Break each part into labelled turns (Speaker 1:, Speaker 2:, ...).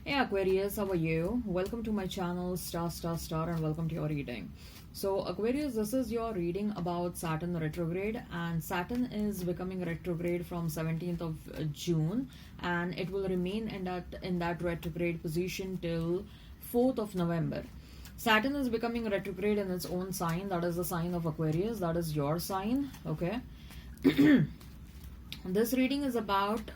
Speaker 1: Hey Aquarius, how are you? Welcome to my channel star and welcome to your reading. So Aquarius, this is your reading about Saturn retrograde, and Saturn is becoming retrograde from 17th of June, and it will remain in that retrograde position till 4th of November. Saturn is becoming retrograde in its own sign, that is the sign of Aquarius, that is your sign, okay? This reading is about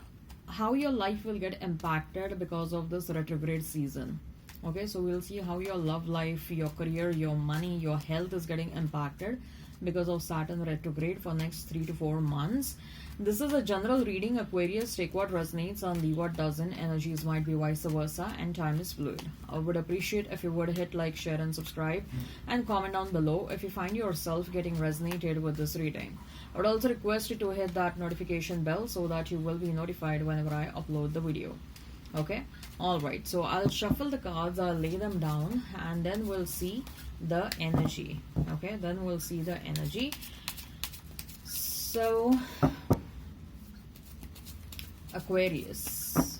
Speaker 1: how your life will get impacted because of this retrograde season. Okay, so we'll see how your love life, your career, your money, your health is getting impacted because of Saturn retrograde for next 3 to 4 months. This is a general reading, Aquarius. Take what resonates and leave what doesn't. Energies might be vice versa, and time is fluid. I would appreciate if you would hit like, share and subscribe, and comment down below if you find yourself getting resonated with this reading. I would also request you to hit that notification bell so that you will be notified whenever I upload the video. Okay, alright, so I'll shuffle the cards, I'll lay them down, and then we'll see the energy. Okay, then we'll see the energy. So Aquarius,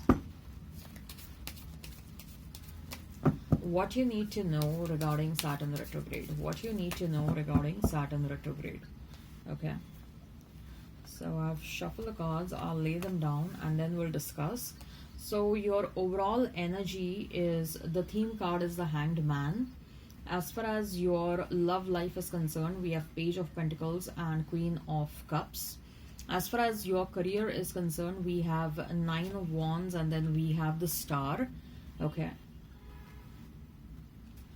Speaker 1: what you need to know regarding Saturn retrograde. What you need to know regarding Saturn retrograde. Okay, so I've shuffled the cards, I'll lay them down, and then we'll discuss. So your overall energy is, the theme card is the Hanged Man. As far as your love life is concerned, we have Page of Pentacles and Queen of Cups. As far as your career is concerned, we have Nine of Wands, and then we have the Star. Okay.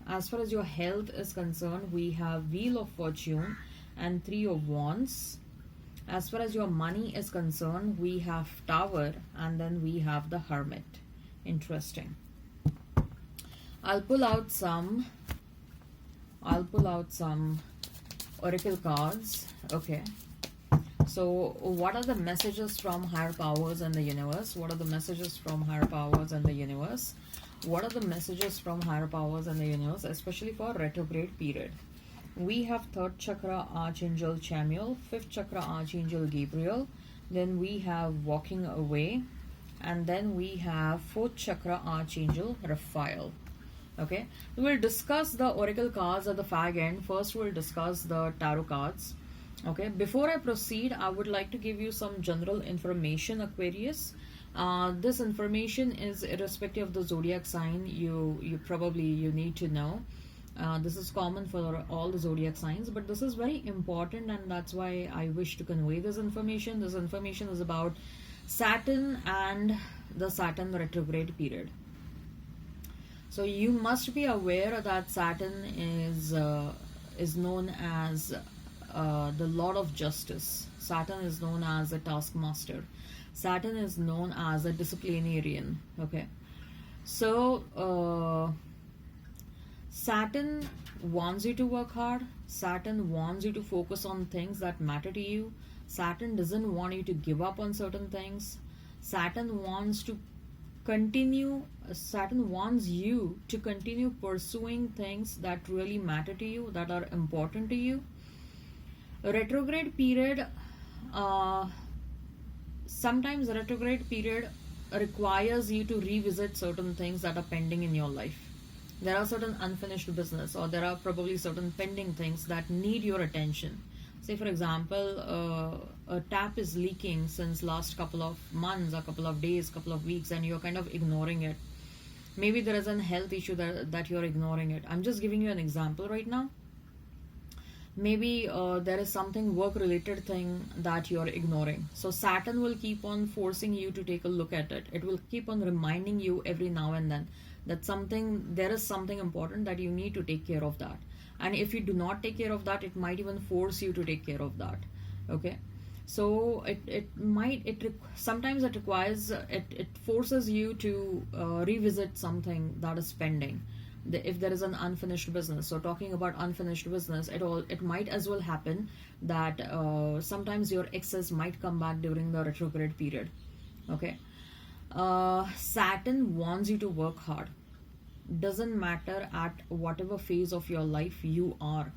Speaker 1: As far as your health is concerned, we have Wheel of Fortune and Three of Wands. As far as your money is concerned, we have Tower, and then we have the Hermit. Interesting. I'll pull out some oracle cards. Okay. So what are the messages from higher powers in the universe? What are the messages from higher powers in the universe? What are the messages from higher powers in the universe, especially for retrograde period? We have 3rd chakra Archangel Chamuel, 5th chakra Archangel Gabriel, then we have Walking Away, and then we have 4th chakra Archangel Raphael. Okay, we'll discuss the oracle cards at the fag end. First we'll discuss the tarot cards. Okay, before I proceed, I would like to give you some general information, Aquarius. This information is irrespective of the zodiac sign you need to know. This is common for all the zodiac signs, but this is very important, and that's why I wish to convey this information. This information is about Saturn and the Saturn retrograde period. So you must be aware that Saturn is known as the Lord of Justice. Saturn is known as a taskmaster. Saturn is known as a disciplinarian. Okay, so Saturn wants you to work hard. Saturn wants you to focus on things that matter to you. Saturn doesn't want you to give up on certain things. Saturn wants you to continue pursuing things that really matter to you, that are important to you. Retrograde period, sometimes retrograde period requires you to revisit certain things that are pending in your life. There are certain unfinished business, or there are probably certain pending things that need your attention. Say for example, a tap is leaking since last couple of months, a couple of days, couple of weeks, and you're kind of ignoring it. Maybe there is a health issue that you're ignoring it. I'm just giving you an example right now. Maybe there is something work related thing that you're ignoring. So Saturn will keep on forcing you to take a look at it. It will keep on reminding you every now and then that there is something important that you need to take care of that. And if you do not take care of that, it might even force you to take care of that. Okay, so sometimes it forces you to revisit something that is pending. If there is an unfinished business, so talking about unfinished business, it might as well happen that sometimes your exes might come back during the retrograde period. Okay, Saturn wants you to work hard. Doesn't matter at whatever phase of your life you are.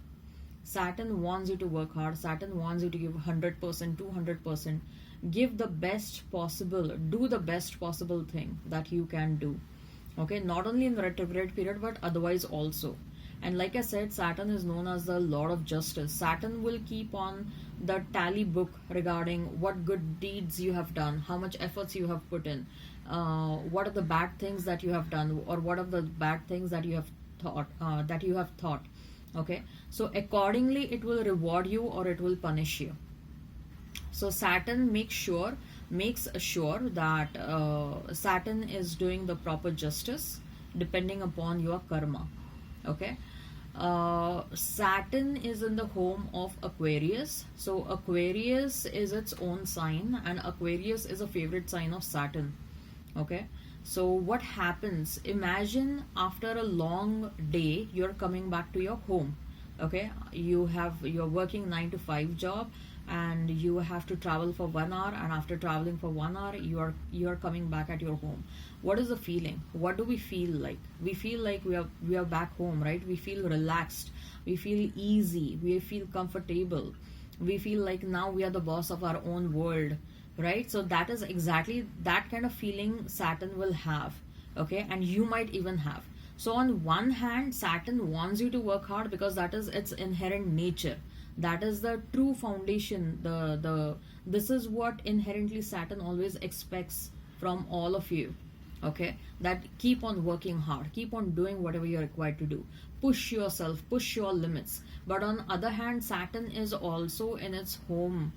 Speaker 1: Saturn wants you to work hard. Saturn wants you to give 100%, 200%. Give the best possible, do the best possible thing that you can do. Okay, not only in the retrograde period but otherwise also. And like I said, Saturn is known as the Lord of Justice. Saturn will keep on the tally book regarding what good deeds you have done, how much efforts you have put in, what are the bad things that you have done, or what are the bad things that you have thought. Okay, so accordingly it will reward you or it will punish you. So Saturn makes sure that Saturn is doing the proper justice depending upon your karma. Okay, Saturn is in the home of Aquarius. So Aquarius is its own sign, and Aquarius is a favorite sign of Saturn. Okay, so what happens, imagine after a long day you're coming back to your home. Okay, you're working 9 to 5 job, and you have to travel for 1 hour, and after traveling for 1 hour you are coming back at your home. What is the feeling? What do we feel like? We feel like we are back home, right? We feel relaxed, we feel easy, we feel comfortable, we feel like now we are the boss of our own world, right? So that is exactly that kind of feeling Saturn will have. Okay, and you might even have. So on one hand, Saturn wants you to work hard because that is its inherent nature. That is the true foundation. This is what inherently Saturn always expects from all of you. Okay, that keep on working hard, keep on doing whatever you're required to do, push yourself, push your limits. But on the other hand, Saturn is also in its home,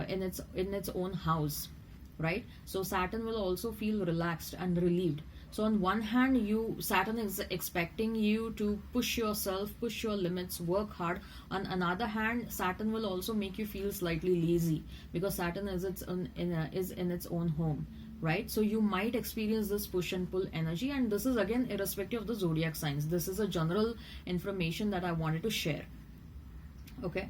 Speaker 1: in its own house, right? So Saturn will also feel relaxed and relieved. So on one hand, Saturn is expecting you to push yourself, push your limits, work hard. On another hand, Saturn will also make you feel slightly lazy because Saturn is in its own home, right? So you might experience this push and pull energy, and this is again irrespective of the zodiac signs. This is a general information that I wanted to share. Okay,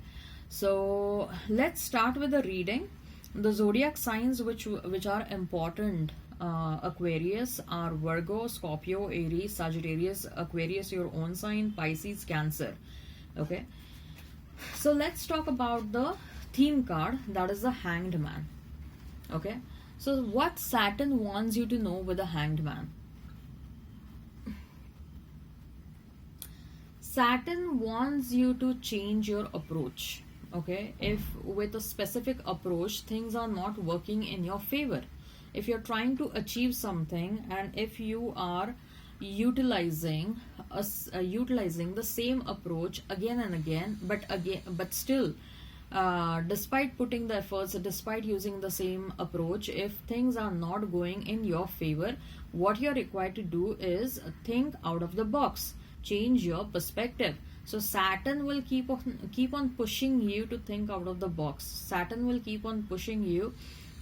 Speaker 1: so let's start with the reading. The zodiac signs which are important, Aquarius, are Virgo, Scorpio, Aries, Sagittarius. Aquarius your own sign, Pisces, Cancer. Okay, so let's talk about the theme card, that is the Hanged Man. Okay, so what Saturn wants you to know with the Hanged Man? Saturn wants you to change your approach. Okay, if with a specific approach things are not working in your favor, if you're trying to achieve something and if you are utilizing the same approach again and again, but still despite putting the efforts, despite using the same approach, if things are not going in your favor, what you're required to do is think out of the box, change your perspective. So Saturn will keep on pushing you to think out of the box. Saturn will keep on pushing you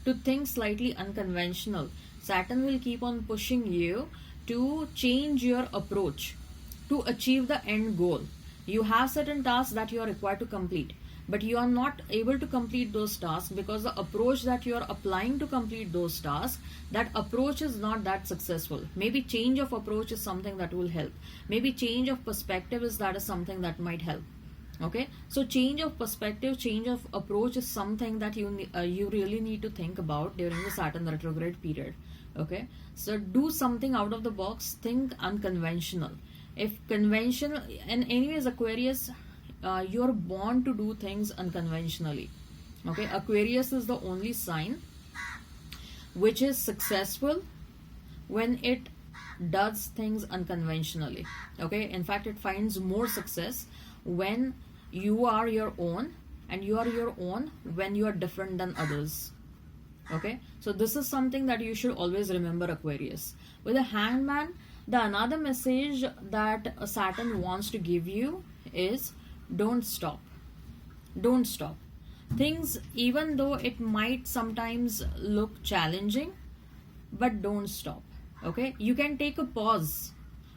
Speaker 1: to think slightly unconventional. Saturn will keep on pushing you to change your approach to achieve the end goal. You have certain tasks that you are required to complete, but you are not able to complete those tasks because the approach that you are applying to complete those tasks, that approach is not that successful. Maybe change of approach is something that will help. Maybe change of perspective is something that might help. Okay, so change of perspective, change of approach is something that you really need to think about during the Saturn retrograde period. Okay, so do something out of the box, think unconventional. If conventional, and anyways, Aquarius, you're born to do things unconventionally. Okay, Aquarius is the only sign which is successful when it does things unconventionally. Okay, in fact, it finds more success when you are your own, and you are your own when you are different than others. Okay, so this is something that you should always remember, Aquarius. With the Hanged Man, the another message that Saturn wants to give you is don't stop. Don't stop. Things, even though it might sometimes look challenging, but don't stop. Okay, you can take a pause.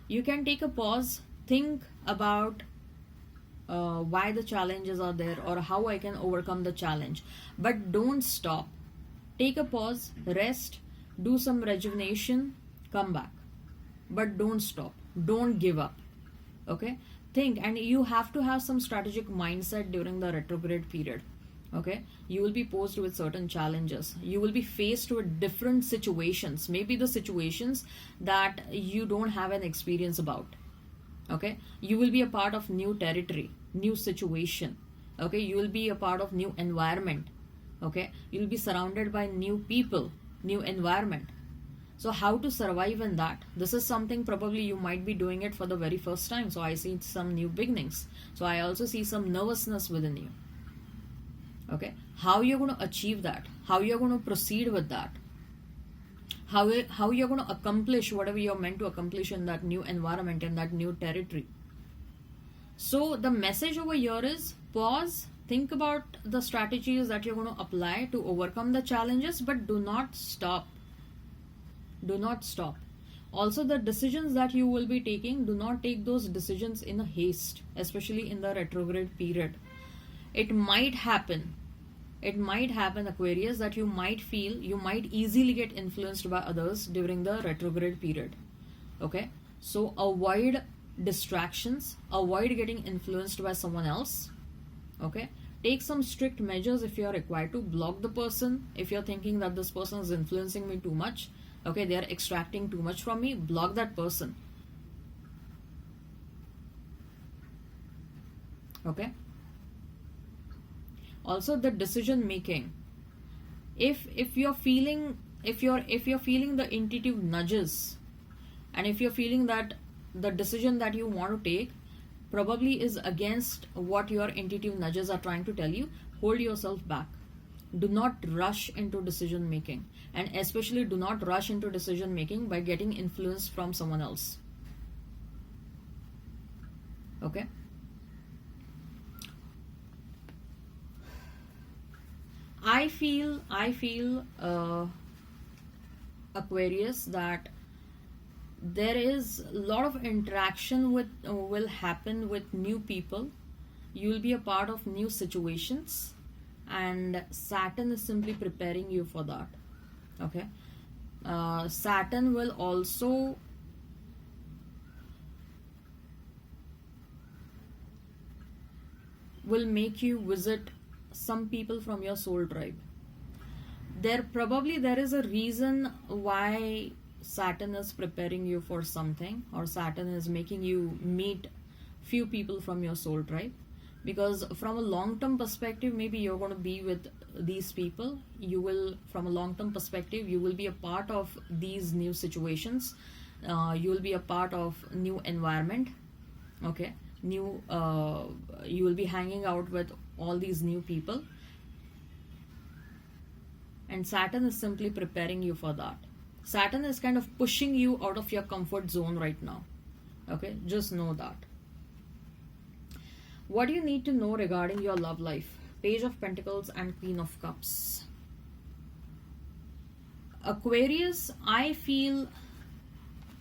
Speaker 1: You can take a pause, think about why the challenges are there or how I can overcome the challenge, but don't stop. Take a pause, rest, do some rejuvenation, come back, but don't stop, don't give up. Okay, think, and you have to have some strategic mindset during the retrograde period. Okay, you will be posed with certain challenges. You will be faced with different situations, maybe the situations that you don't have an experience about. Okay, you will be a part of new territory, new situation. Okay, you will be a part of new environment. Okay, you'll be surrounded by new people, new environment. So how to survive in that? This is something probably you might be doing it for the very first time. So I see some new beginnings. So I also see some nervousness within you. Okay, how you're going to achieve that, how you're going to proceed with that, how you're going to accomplish whatever you're meant to accomplish in that new environment, in that new territory. So the message over here is pause, think about the strategies that you're going to apply to overcome the challenges, but do not stop. Do not stop. Also, the decisions that you will be taking, do not take those decisions in a haste, especially in the retrograde period. It might happen, Aquarius, that you might feel you might easily get influenced by others during the retrograde period. Okay, so avoid distractions, avoid getting influenced by someone else. Okay, take some strict measures if you are required to. Block the person if you're thinking that this person is influencing me too much. Okay, they are extracting too much from me. Block that person. Okay, also the decision making, if you're feeling the intuitive nudges, and if you're feeling that the decision that you want to take probably is against what your intuitive nudges are trying to tell you, hold yourself back. Do not rush into decision making, and especially do not rush into decision making by getting influence from someone else. Okay, I feel Aquarius, that there is a lot of interaction with will happen with new people. You will be a part of new situations, and Saturn is simply preparing you for that. Okay, Saturn will also make you visit some people from your soul tribe. There is a reason why Saturn is preparing you for something, or Saturn is making you meet few people from your soul tribe, because from a long-term perspective, maybe you're going to be with these people. You will, from a long-term perspective, you will be a part of these new situations. You will be a part of new environment. Okay, you will be hanging out with all these new people, and Saturn is simply preparing you for that. Saturn is kind of pushing you out of your comfort zone right now. Okay, just know that. What do you need to know regarding your love life? Page of Pentacles and Queen of Cups. Aquarius, I feel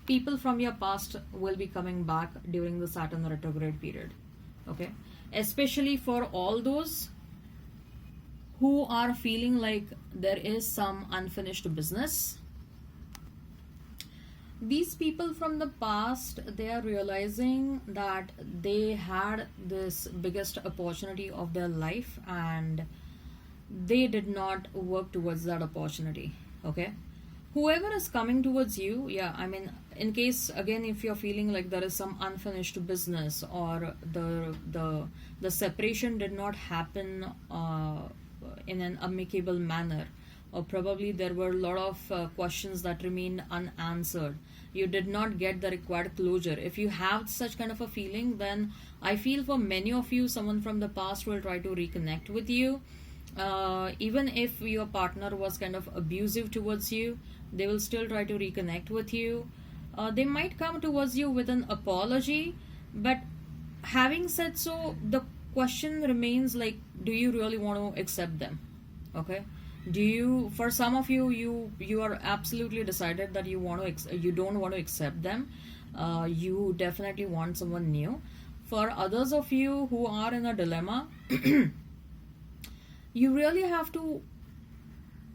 Speaker 1: people from your past will be coming back during the Saturn retrograde period. Okay, especially for all those who are feeling like there is some unfinished business. These people from the past, they are realizing that they had this biggest opportunity of their life and they did not work towards that opportunity. Okay, whoever is coming towards you, yeah, I mean, in case again, if you're feeling like there is some unfinished business, or the separation did not happen in an amicable manner, or probably there were a lot of questions that remained unanswered, you did not get the required closure. If you have such kind of a feeling, then I feel for many of you, someone from the past will try to reconnect with you. Even if your partner was kind of abusive towards you, they will still try to reconnect with you. They might come towards you with an apology, but having said so, the question remains like, do you really want to accept them? Okay, do you, for some of you, you are absolutely decided that you don't want to accept them. You definitely want someone new. For others of you who are in a dilemma, you really have to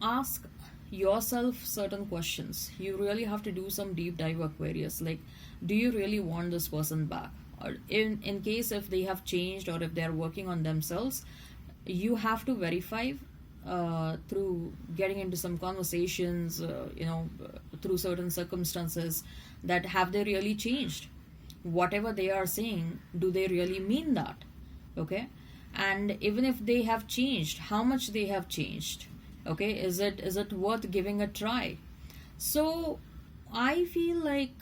Speaker 1: ask yourself certain questions. You really have to do some deep dive, Aquarius. Like, do you really want this person back? Or in case if they have changed, or if they are working on themselves, You have to verify through getting into some conversations, through certain circumstances, that have they really changed? Whatever they are saying, do they really mean that? Okay, and even if they have changed, how much they have changed? Okay, is it worth giving a try? So I feel like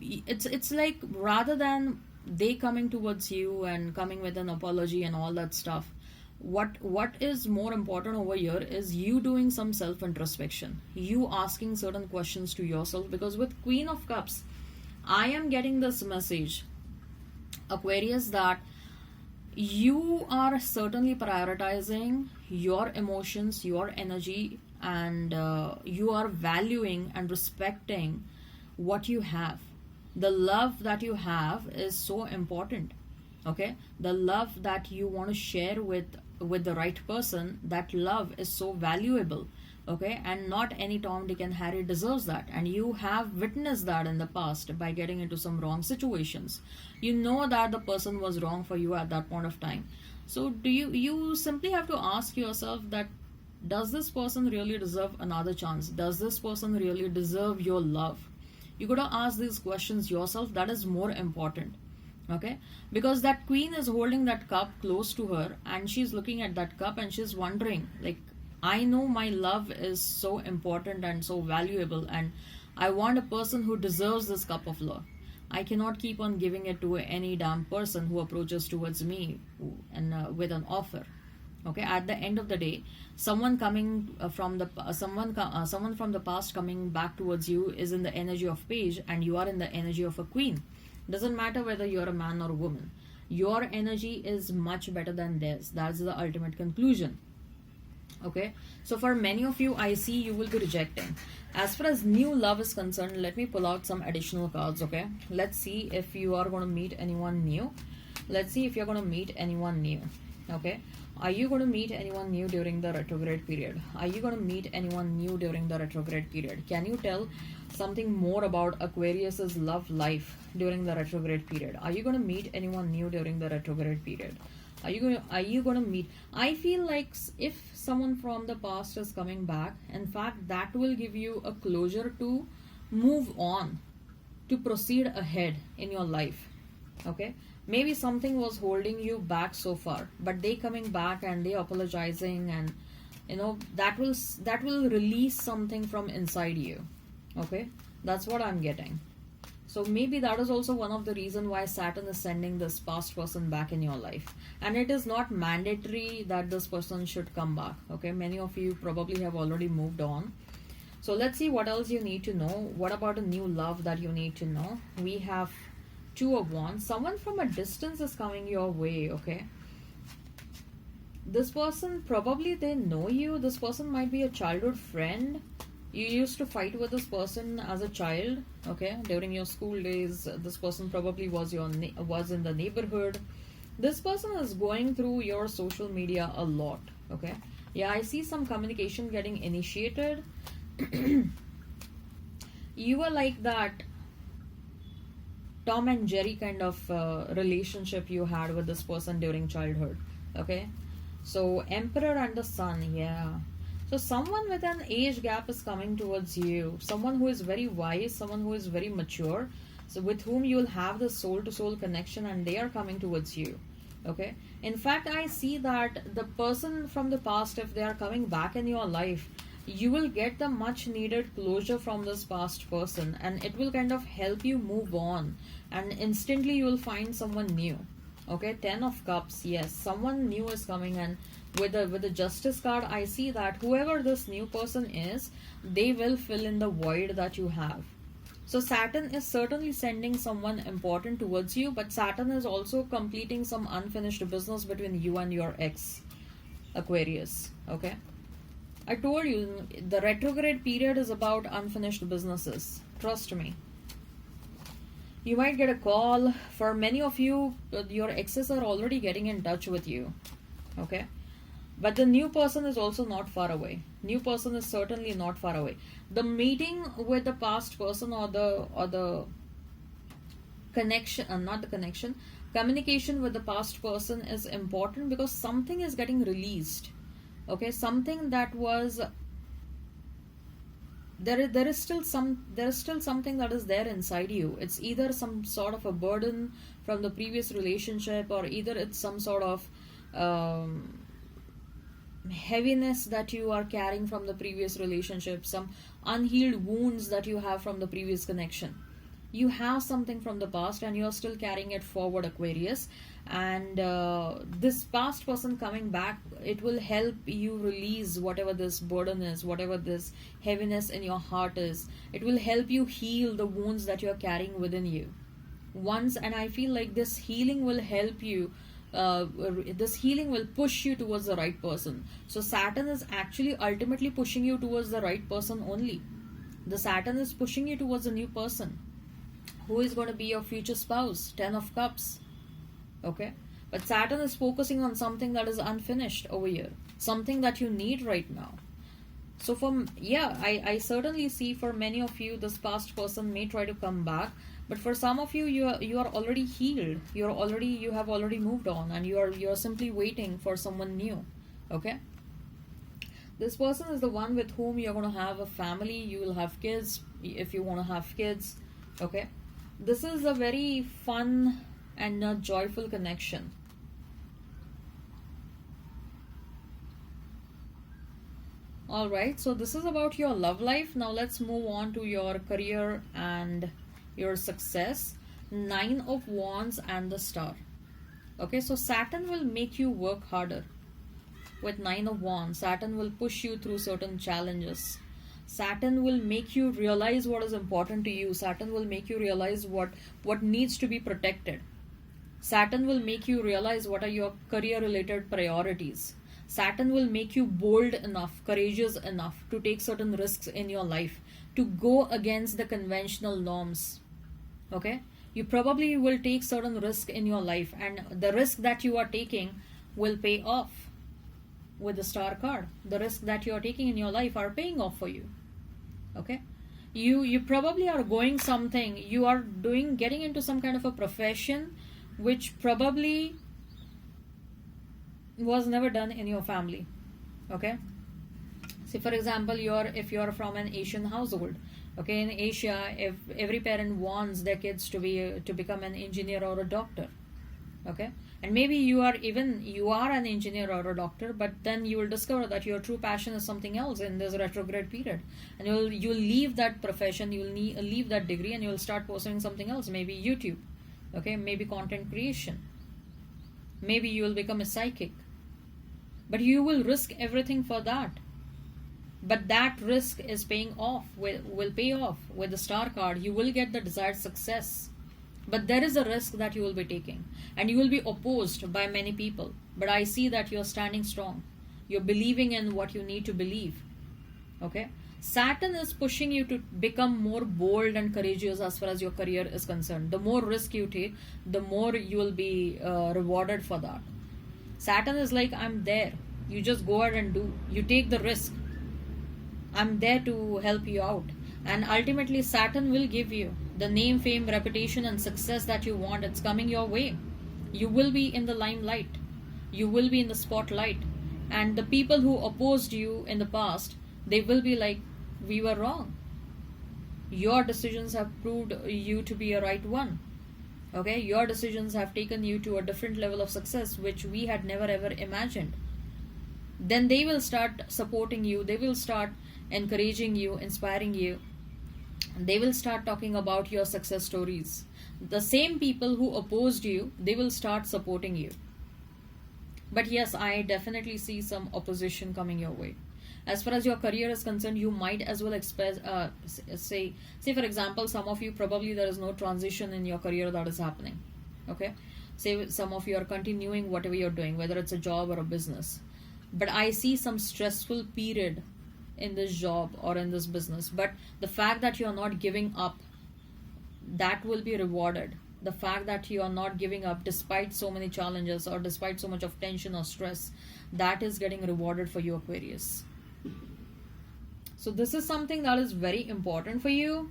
Speaker 1: it's like, rather than they coming towards you and coming with an apology and all that stuff, what is more important over here is you doing some self introspection, you asking certain questions to yourself. Because with Queen of Cups, I am getting this message, Aquarius, that you are certainly prioritizing your emotions, your energy, and you are valuing and respecting what you have. The love that you have is so important. Okay, the love that you want to share with the right person, that love is so valuable. Okay, and not any Tom, Dick and Harry deserves that, and you have witnessed that in the past by getting into some wrong situations. You know that the person was wrong for you at that point of time. So do you simply have to ask yourself that, does this person really deserve another chance? Does this person really deserve your love? You gotta ask these questions yourself. That is more important. Okay, because that queen is holding that cup close to her, and she's looking at that cup and she's wondering, like, I know my love is so important and so valuable, and I want a person who deserves this cup of love. I cannot keep on giving it to any damn person who approaches towards me and with an offer. Okay, at the end of the day, someone coming from the someone from the past coming back towards you is in the energy of page, and you are in the energy of a queen. Doesn't matter whether you're a man or a woman, your energy is much better than theirs. That's the ultimate conclusion. Okay, so for many of you, I see you will be rejecting. As far as new love is concerned, let me pull out some additional cards. Okay, let's see if you are going to meet anyone new. Let's see if you're going to meet anyone new. Okay, are you going to meet anyone new during the retrograde period? Are you going to meet anyone new during the retrograde period? Can you tell something more about Aquarius's love life during the retrograde period? Are you going to meet anyone new during the retrograde period? Are you going to meet? I feel like if someone from the past is coming back, in fact, that will give you a closure to move on, to proceed ahead in your life. Okay, maybe something was holding you back so far, but they coming back and they apologizing, and that will release something from inside you. Okay, that's what I'm getting. So maybe that is also one of the reasons why Saturn is sending this past person back in your life. And it is not mandatory that this person should come back. Okay, many of you probably have already moved on. So let's see what else you need to know. What about a new love that you need to know? We have Two of Wands. Someone from a distance is coming your way. Okay, this person, probably they know you. This person might be a childhood friend. You used to fight with this person as a child. Okay, during your school days, this person probably was in the neighborhood. This person is going through your social media a lot. Okay, yeah, I see some communication getting initiated. You were like that Tom and Jerry kind of relationship you had with this person during childhood. Okay, so Emperor and the Sun. Yeah, so someone with an age gap is coming towards you. Someone who is very wise, someone who is very mature, so with whom you will have the soul to soul connection, and they are coming towards you. Okay, in fact, I see that the person from the past, if they are coming back in your life, you will get the much needed closure from this past person, and it will kind of help you move on, and instantly you will find someone new. Okay, 10 of Cups. Yes, someone new is coming, and with the Justice card, I see that whoever this new person is, they will fill in the void that you have. So Saturn is certainly sending someone important towards you, but Saturn is also completing some unfinished business between you and your ex, Aquarius. Okay, I told you the retrograde period is about unfinished businesses. Trust me. You might get a call. For many of you, your exes are already getting in touch with you. Okay, but the new person is also not far away. New person is certainly not far away. The meeting with the past person, or the connection, not the connection, Communication with the past person is important because something is getting released. Okay, something that was there is still something that is there inside you. It's either some sort of a burden from the previous relationship, or either it's some sort of heaviness that you are carrying from the previous relationship, some unhealed wounds that you have from the previous connection. You have something from the past and you're still carrying it forward, Aquarius. And this past person coming back, it will help you release whatever this burden is, whatever this heaviness in your heart is. It will help you heal the wounds that you're carrying within you. And I feel like this healing will help you. This healing will push you towards the right person. So Saturn is actually ultimately pushing you towards the right person only. The Saturn is pushing you towards a new person who is going to be your future spouse. 10 of Cups. Okay, but Saturn is focusing on something that is unfinished over here, something that you need right now. So I certainly see for many of you this past person may try to come back, but for some of you, you are already healed. You have already moved on, and you are simply waiting for someone new. Okay, this person is the one with whom you're going to have a family. You will have kids if you want to have kids. Okay, this is a very fun and a joyful connection. Alright, so this is about your love life. Now let's move on to your career and your success. 9 of Wands and the Star. Okay, so Saturn will make you work harder. With 9 of Wands, Saturn will push you through certain challenges. Saturn will make you realize what is important to you. Saturn will make you realize what needs to be protected. Saturn will make you realize what are your career related priorities. Saturn will make you bold enough, courageous enough to take certain risks in your life, to go against the conventional norms. Okay, you probably will take certain risk in your life, and the risk that you are taking will pay off. With the Star card, the risk that you are taking in your life are paying off for you. Okay, you probably are going something, you are getting into some kind of a profession which probably was never done in your family. Okay, see, for example, if you're from an Asian household. Okay, in Asia, if every parent wants their kids to become an engineer or a doctor. Okay, and maybe you are an engineer or a doctor, but then you will discover that your true passion is something else in this retrograde period, and you'll leave that profession, you'll leave that degree, and you'll start pursuing something else. Maybe YouTube. Okay, maybe content creation. Maybe you will become a psychic. But you will risk everything for that. But that risk is paying off, will pay off with the Star card. You will get the desired success. But there is a risk that you will be taking, and you will be opposed by many people. But I see that you're standing strong. You're believing in what you need to believe. Okay? Saturn is pushing you to become more bold and courageous as far as your career is concerned. The more risk you take, the more you will be rewarded for that. Saturn is like, I'm there. You just go ahead and do. You take the risk. I'm there to help you out. And ultimately, Saturn will give you the name, fame, reputation, and success that you want. It's coming your way. You will be in the limelight. You will be in the spotlight. And the people who opposed you in the past, they will be like, we were wrong. Your decisions have proved you to be a right one. Okay, your decisions have taken you to a different level of success which we had never ever imagined. Then they will start supporting you. They will start encouraging you, inspiring you. They will start talking about your success stories. The same people who opposed you, they will start supporting you. But yes, I definitely see some opposition coming your way. As far as your career is concerned, you might as well say for example, some of you, probably there is no transition in your career that is happening. Okay, say some of you are continuing whatever you're doing, whether it's a job or a business. But I see some stressful period in this job or in this business. But the fact that you're not giving up, that will be rewarded. The fact that you are not giving up despite so many challenges or despite so much of tension or stress, that is getting rewarded for you, Aquarius. So this is something that is very important for you.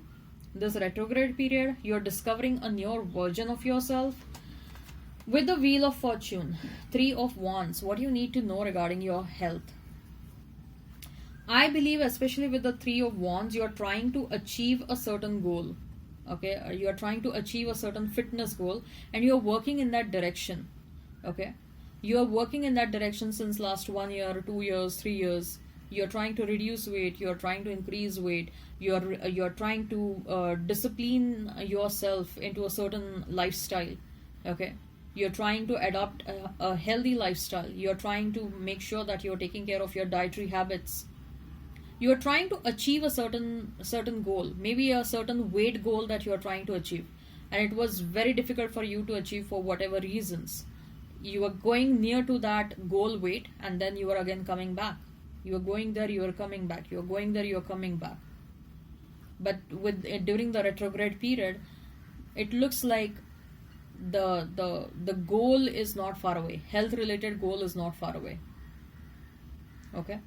Speaker 1: This retrograde period, you're discovering a newer version of yourself. With the Wheel of Fortune, Three of Wands, what you need to know regarding your health. I believe, especially with the Three of Wands, you are trying to achieve a certain goal. Okay, you are trying to achieve a certain fitness goal, and you are working in that direction. Okay, you are working in that direction since last 1 year, 2 years, 3 years. You are trying to reduce weight. You are trying to increase weight. You are trying to discipline yourself into a certain lifestyle. Okay, you're trying to adopt a healthy lifestyle. You're trying to make sure that you're taking care of your dietary habits. You're trying to achieve a certain goal, maybe a certain weight goal that you're trying to achieve, and it was very difficult for you to achieve for whatever reasons. You are going near to that goal weight, and then you are again coming back. You are going there, you are coming back. You are going there, you are coming back. But with during the retrograde period, it looks like the goal is not far away. Health related goal is not far away. Okay.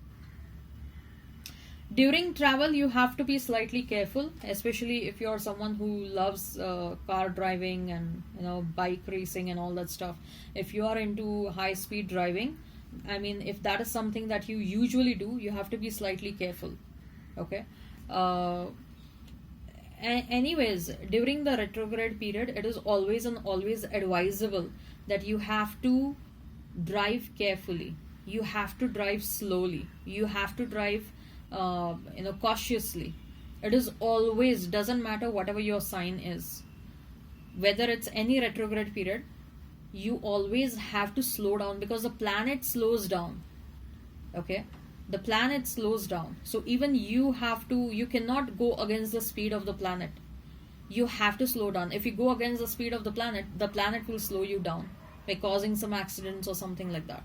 Speaker 1: During travel, you have to be slightly careful, especially if you're someone who loves car driving and bike racing and all that stuff. If you are into high speed driving, I mean, if that is something that you usually do, you have to be slightly careful. Okay. Anyways, during the retrograde period, it is always advisable that you have to drive carefully. You have to drive slowly. You have to drive cautiously. It is always, doesn't matter whatever your sign is, whether it's any retrograde period, you always have to slow down, because the planet slows down. Okay, the planet slows down, so even you cannot go against the speed of the planet. You have to slow down. If you go against the speed of the planet will slow you down by causing some accidents or something like that.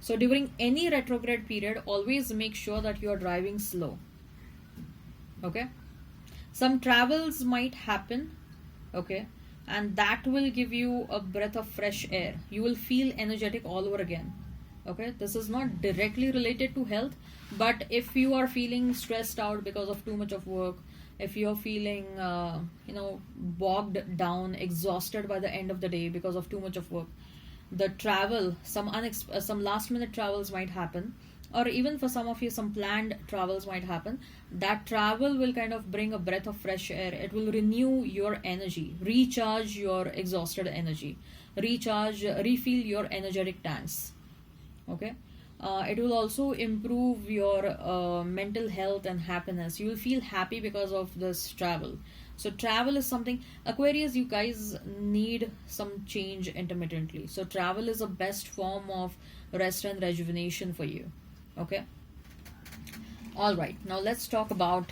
Speaker 1: So during any retrograde period, always make sure that you are driving slow. Okay. Some travels might happen. Okay. And that will give you a breath of fresh air. You will feel energetic all over again. Okay. This is not directly related to health, but if you are feeling stressed out because of too much of work, if you're feeling bogged down, exhausted by the end of the day because of too much of work, the travel, some last minute travels might happen, or even for some of you some planned travels might happen. That travel will kind of bring a breath of fresh air. It will renew your energy, recharge your exhausted energy, refill your energetic tanks. Okay. It will also improve your mental health and happiness. You will feel happy because of this travel. So travel is something, Aquarius, you guys need some change intermittently. So travel is the best form of rest and rejuvenation for you. Okay. All right. Now let's talk about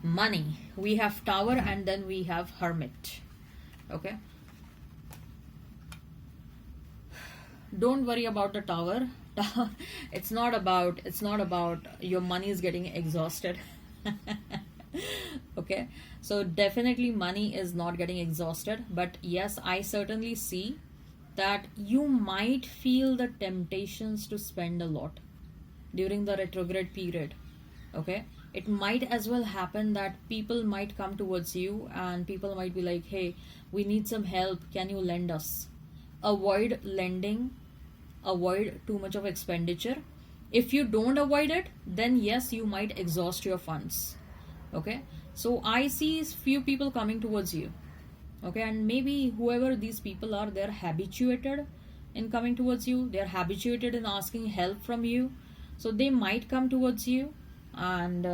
Speaker 1: money. We have Tower and then we have Hermit. Okay. Don't worry about the Tower. It's not about your money is getting exhausted. Okay, so definitely money is not getting exhausted, but yes, I certainly see that you might feel the temptations to spend a lot during the retrograde period. Okay, it might as well happen that people might come towards you and people might be like, hey, we need some help, can you lend us? Avoid lending, avoid too much of expenditure. If you don't avoid it, then yes, you might exhaust your funds. Okay, so I see few people coming towards you. Okay, and maybe whoever these people are, they're habituated in coming towards you, they're habituated in asking help from you, so they might come towards you. And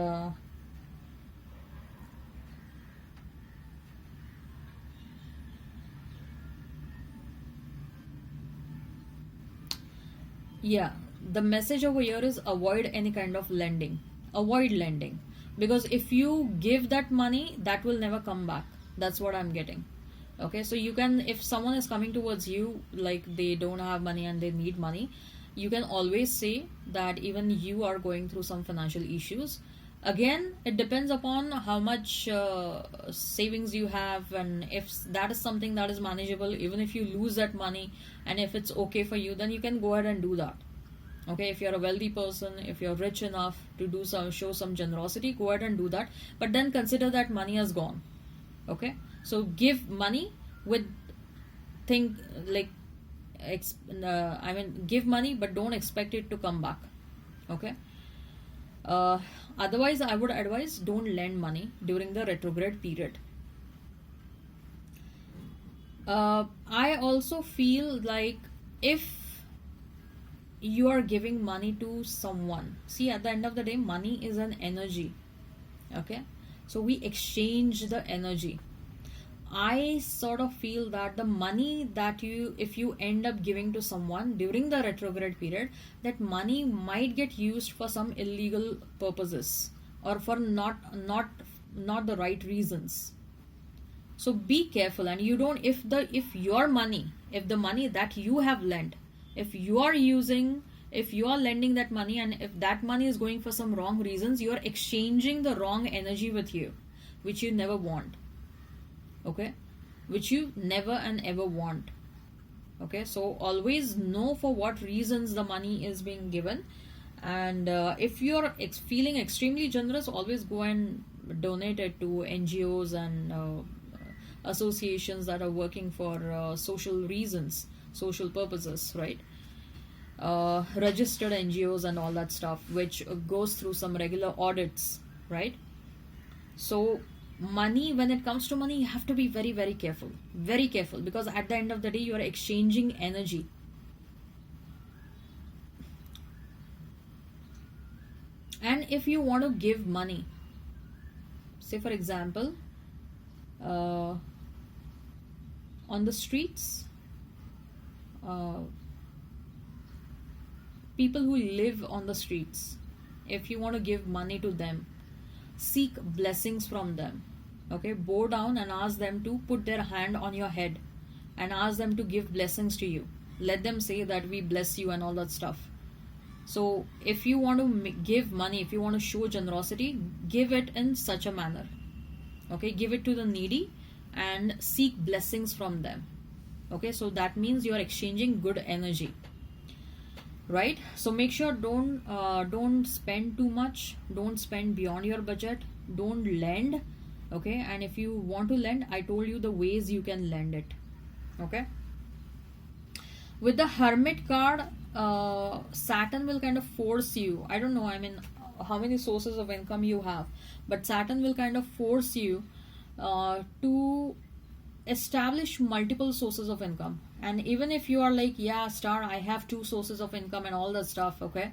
Speaker 1: yeah, the message over here is avoid any kind of lending. Avoid lending, because if you give that money, that will never come back. That's what I'm getting. Okay, so you can, if someone is coming towards you like they don't have money and they need money, you can always say that even you are going through some financial issues. Again, it depends upon how much savings you have, and if that is something that is manageable, even if you lose that money and if it's okay for you, then you can go ahead and do that. Okay, if you're a wealthy person, if you're rich enough to do show some generosity, go ahead and do that, but then consider that money has gone. Okay, so give money with think like I mean, give money but don't expect it to come back. Okay. Otherwise, I would advise don't lend money during the retrograde period. I also feel like if you are giving money to someone, see, at the end of the day, money is an energy. Okay, so we exchange the energy. I sort of feel that the money that if you end up giving to someone during the retrograde period, that money might get used for some illegal purposes or for not the right reasons. So be careful, and you don't, if the money that you have lent, if you are lending that money, and if that money is going for some wrong reasons, you are exchanging the wrong energy with you, which you never want. Okay, which you never and ever want. Okay, so always know for what reasons the money is being given, and if you're feeling extremely generous, always go and donate it to NGOs and associations that are working for social reasons, social purposes, right? Registered NGOs and all that stuff, which goes through some regular audits, right? So money, when it comes to money, you have to be very, very careful, because at the end of the day, you are exchanging energy. And if you want to give money, say for example, on the streets, people who live on the streets, if you want to give money to them, seek blessings from them. Okay, bow down and ask them to put their hand on your head and ask them to give blessings to you. Let them say that we bless you and all that stuff. So if you want to give money, if you want to show generosity, give it in such a manner. Okay, give it to the needy and seek blessings from them. Okay, so that means you are exchanging good energy, right? So make sure don't spend too much, don't spend beyond your budget, don't lend. Okay, and if you want to lend, I told you the ways you can lend it. Okay, with the Hermit card, Saturn will kind of force you, I don't know, I mean, how many sources of income you have, but Saturn will kind of force you to establish multiple sources of income. And even if you are like, yeah, star, I have 2 sources of income and all that stuff, okay,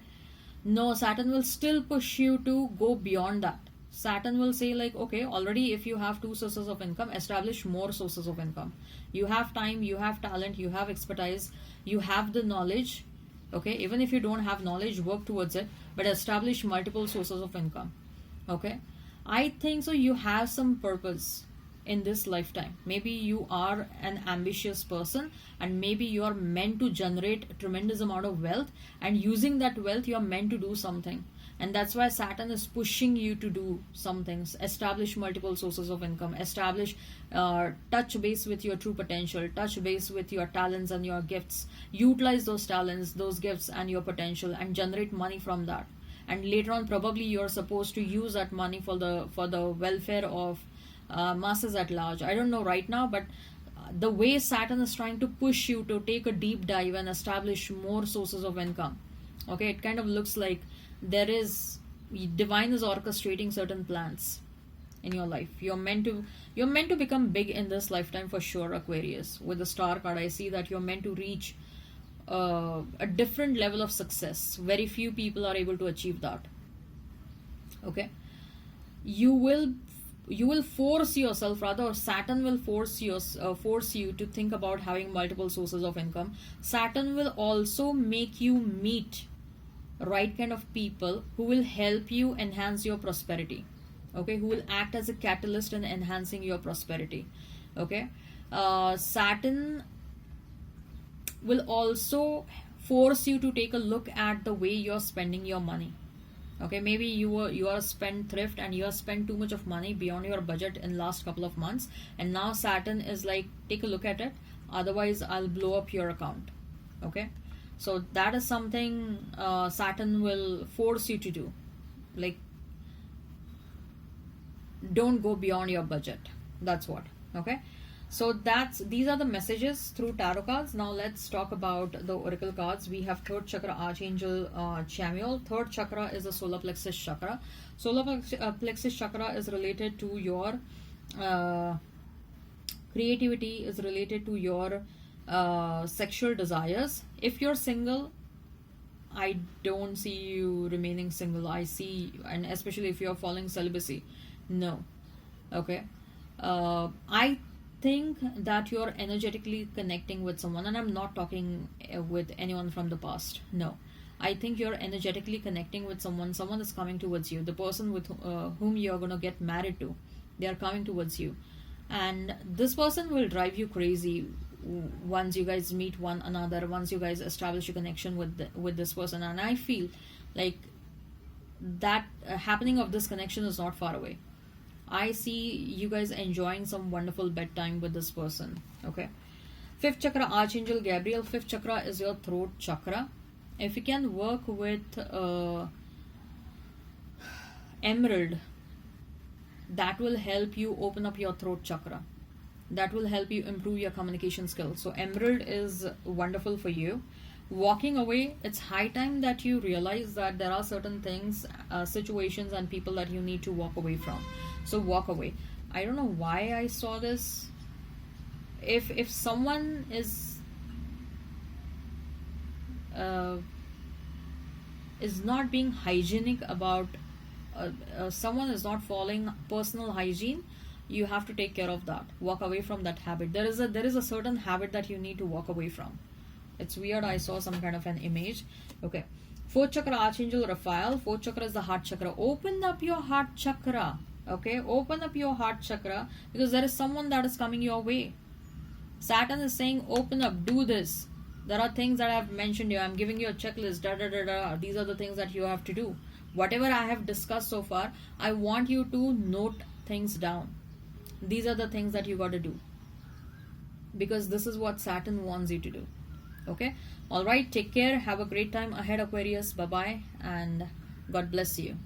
Speaker 1: no, Saturn will still push you to go beyond that. Saturn will say like, okay, already if you have 2 sources of income, establish more sources of income. You have time, you have talent, you have expertise, you have the knowledge. Okay, even if you don't have knowledge, work towards it, but establish multiple sources of income. Okay, I think so you have some purpose in this lifetime. Maybe you are an ambitious person, and maybe you are meant to generate a tremendous amount of wealth, and using that wealth you are meant to do something. And that's why Saturn is pushing you to do some things. Establish multiple sources of income, establish touch base with your true potential, touch base with your talents and your gifts, utilize those talents, those gifts and your potential, and generate money from that. And later on, probably you're supposed to use that money for the welfare of masses at large. I don't know right now, but the way Saturn is trying to push you to take a deep dive and establish more sources of income, okay, it kind of looks like divine is orchestrating certain plans in your life. You're meant to become big in this lifetime for sure, Aquarius. With the star card, I see that you're meant to reach a different level of success. Very few people are able to achieve that. Okay, you will force yourself, rather, or Saturn will force you to think about having multiple sources of income. Saturn will also make you meet right kind of people who will help you enhance your prosperity. Okay, who will act as a catalyst in enhancing your prosperity. Okay, Saturn will also force you to take a look at the way you're spending your money. Okay, maybe you are spendthrift and you have spent too much of money beyond your budget in last couple of months, and now Saturn is like, take a look at it, otherwise I'll blow up your account. Okay, so that is something Saturn will force you to do. Like, don't go beyond your budget. That's what. Okay, So these are the messages through tarot cards. Now let's talk about the oracle cards. We have third chakra archangel Chamuel. Third chakra is the solar plexus chakra. Solar plexus chakra is related to your creativity, is related to your sexual desires. If you're single, I don't see you remaining single. I see, and especially if you're following celibacy, no. Okay. I think that you're energetically connecting with someone, and I'm not talking with anyone from the past. No. I think you're energetically connecting with someone. Someone is coming towards you. The person with whom you're going to get married to, they are coming towards you. And this person will drive you crazy once you guys meet one another, once you guys establish a connection with this person. And I feel like that happening of this connection is not far away. I see you guys enjoying some wonderful bedtime with this person. Okay. Fifth chakra archangel Gabriel. Fifth chakra is your throat chakra. If you can work with emerald, that will help you open up your throat chakra. That will help you improve your communication skills. So emerald is wonderful for you. Walking away, it's high time that you realize that there are certain things, situations and people that you need to walk away from. So walk away. I don't know why I saw this. If someone is not being hygienic about someone is not following personal hygiene, you have to take care of that. Walk away from that habit. There is a certain habit that you need to walk away from. It's weird. I saw some kind of an image. Okay. Fourth chakra archangel Raphael. Fourth chakra is the heart chakra. Open up your heart chakra. Okay, open up your heart chakra, because there is someone that is coming your way. Saturn is saying open up, do this. There are things that I have mentioned here. I'm giving you a checklist. These are the things that you have to do. Whatever I have discussed so far, I want you to note things down. These are the things that you got to do, because this is what Saturn wants you to do. Okay. All right. Take care. Have a great time ahead, Aquarius. Bye bye, and God bless you.